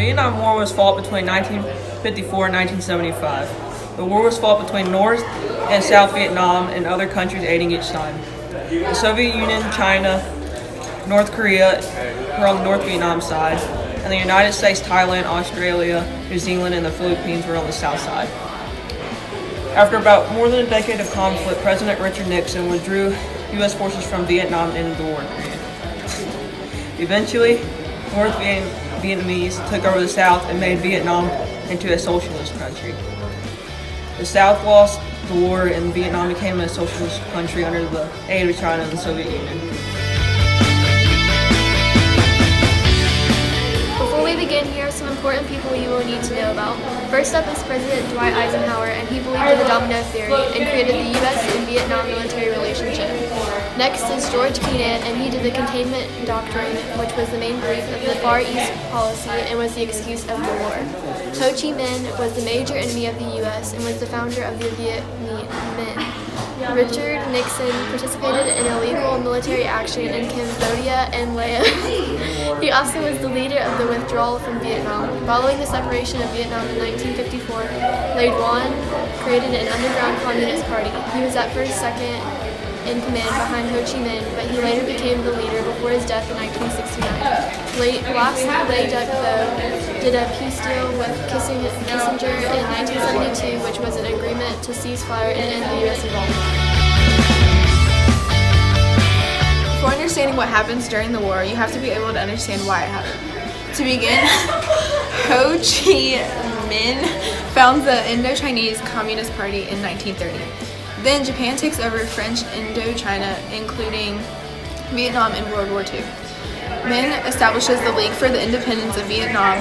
Vietnam War was fought between 1954 and 1975. The war was fought between North and South Vietnam and other countries aiding each side. The Soviet Union, China, North Korea were on the North Vietnam side, and the United States, Thailand, Australia, New Zealand, and the Philippines were on the south side. After about more than a decade of conflict, President Richard Nixon withdrew U.S. forces from Vietnam and ended the war period. Eventually, North Vietnamese took over the South and made Vietnam into a socialist country. The South lost the war and Vietnam became a socialist country under the aid of China and the Soviet Union. Before we begin, here are some important people you will need to know about. First up is President Dwight Eisenhower, and he believed in the domino theory and created the U.S. and Vietnam military relationship. Next is George Kennan, and he did the containment doctrine, which was the main belief of the Far East policy and was the excuse of the war. Ho Chi Minh was the major enemy of the U.S. and was the founder of the Viet Minh. Richard Nixon participated in illegal military action in Cambodia and Laos. He also was the leader of the withdrawal from Vietnam. Following the separation of Vietnam in 1954, Le Duan created an underground communist party. He was at first second in command behind Ho Chi Minh, but he later became the leader before his death in 1969. Lastly, Le Duc, though, did a peace deal with Kissinger in 1972, which was an agreement to cease fire and end the U.S. involvement. For understanding what happens during the war, you have to be able to understand why it happened. To begin, Ho Chi Minh founds the Indochinese Communist Party in 1930. Then Japan takes over French Indochina, including Vietnam in World War II. Minh establishes the League for the Independence of Vietnam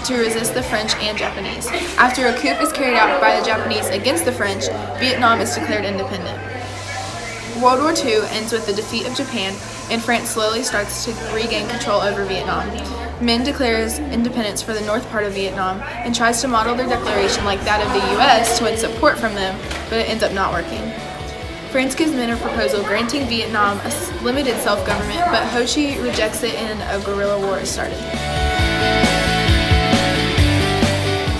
to resist the French and Japanese. After a coup is carried out by the Japanese against the French, Vietnam is declared independent. World War II ends with the defeat of Japan, and France slowly starts to regain control over Vietnam. Minh declares independence for the north part of Vietnam and tries to model their declaration like that of the U.S. to win support from them, but it ends up not working. France gives Minh a proposal granting Vietnam a limited self-government, but Ho Chi rejects it and a guerrilla war is started.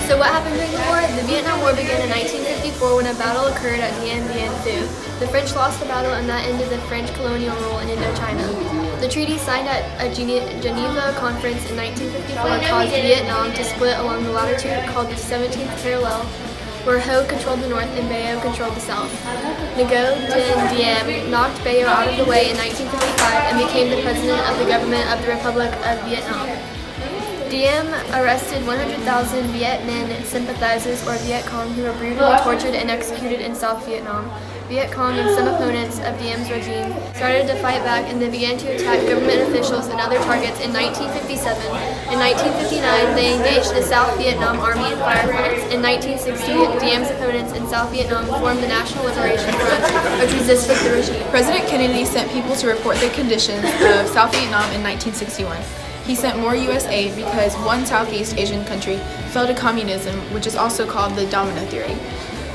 So what happened during the war? The Vietnam War began in 1954 when a battle occurred at Dien Bien Phu. The French lost the battle and that ended the French colonial rule in Indochina. The treaty signed at a Geneva conference in 1954 caused Vietnam to split along the latitude called the 17th parallel, where Ho controlled the north and Bay O controlled the south. Ngo Dinh Diem knocked Bay O out of the way in 1955 and became the president of the government of the Republic of Vietnam. Diem arrested 100,000 Viet Minh sympathizers, or Viet Cong, who were brutally tortured and executed in South Vietnam. Viet Cong and some opponents of Diem's regime started to fight back and they began to attack government officials and other targets in 1957. In 1959, they engaged the South Vietnam Army in firefights. In 1960, Diem's opponents in South Vietnam formed the National Liberation Front, which resisted the regime. President Kennedy sent people to report the conditions of South Vietnam in 1961. He sent more U.S. aid because one Southeast Asian country fell to communism, which is also called the domino theory.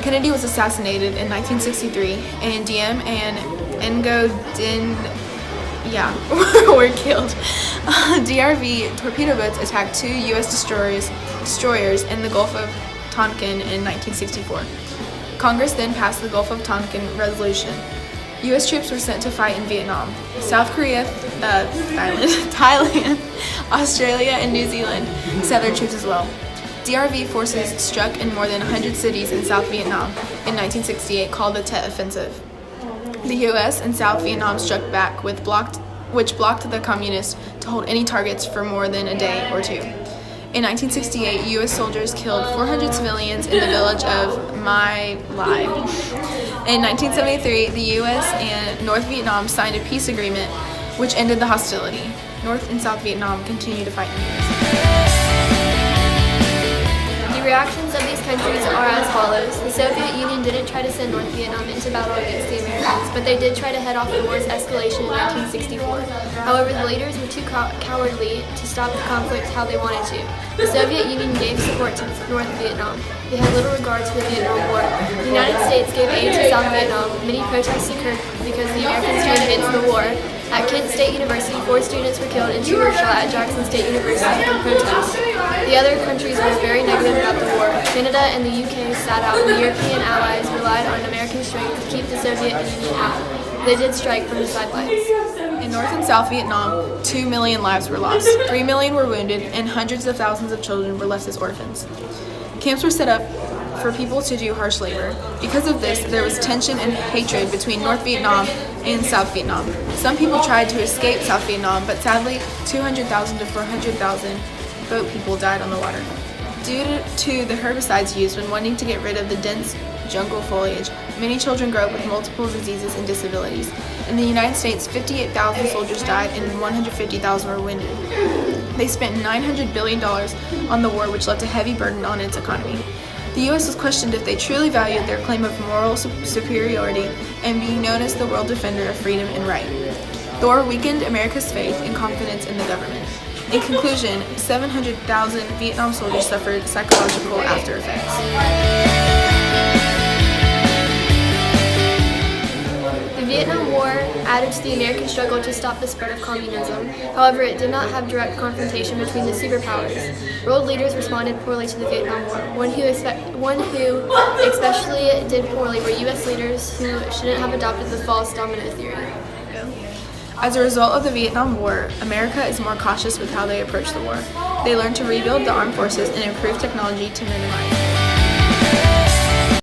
Kennedy was assassinated in 1963, and Diem and Ngo Dinh were killed. DRV torpedo boats attacked two U.S. destroyers in the Gulf of Tonkin in 1964. Congress then passed the Gulf of Tonkin Resolution. U.S. troops were sent to fight in Vietnam. South Korea, Thailand, Australia, and New Zealand sent their troops as well. DRV forces struck in more than 100 cities in South Vietnam in 1968, called the Tet Offensive. The U.S. and South Vietnam struck back, which blocked the communists to hold any targets for more than a day or two. In 1968, U.S. soldiers killed 400 civilians in the village of My Lai. In 1973, the U.S. and North Vietnam signed a peace agreement which ended the hostility. North and South Vietnam continue to fight in the U.S. The reactions of these countries are as follows. The Soviet Union didn't try to send North Vietnam into battle against the Americans, but they did try to head off the war's escalation in 1964. However, the leaders were too cowardly to stop the conflict how they wanted to. The Soviet Union gave support to North Vietnam. They had little regard to the Vietnam War. The United States gave aid to South Vietnam. Many protests occurred because the Americans joined against the war. At Kent State University, 4 students were killed and 2 were shot at Jackson State University from protests. The other countries were very negative about the war. Canada and the UK sat out, and the European allies relied on American strength to keep the Soviet Union out. They did strike from the sidelines. In North and South Vietnam, 2 million lives were lost, 3 million were wounded, and hundreds of thousands of children were left as orphans. Camps were set up for people to do harsh labor. Because of this, there was tension and hatred between North Vietnam and South Vietnam. Some people tried to escape South Vietnam, but sadly, 200,000 to 400,000 boat people died on the water. Due to the herbicides used when wanting to get rid of the dense jungle foliage, many children grow up with multiple diseases and disabilities. In the United States, 58,000 soldiers died and 150,000 were wounded. They spent $900 billion on the war, which left a heavy burden on its economy. The U.S. was questioned if they truly valued their claim of moral superiority and being known as the world defender of freedom and right. The war weakened America's faith and confidence in the government. In conclusion, 700,000 Vietnam soldiers suffered psychological after effects. The Vietnam War added to the American struggle to stop the spread of communism. However, it did not have direct confrontation between the superpowers. World leaders responded poorly to the Vietnam War. One who especially did poorly were U.S. leaders who shouldn't have adopted the false domino theory. As a result of the Vietnam War, America is more cautious with how they approach the war. They learned to rebuild the armed forces and improve technology to minimize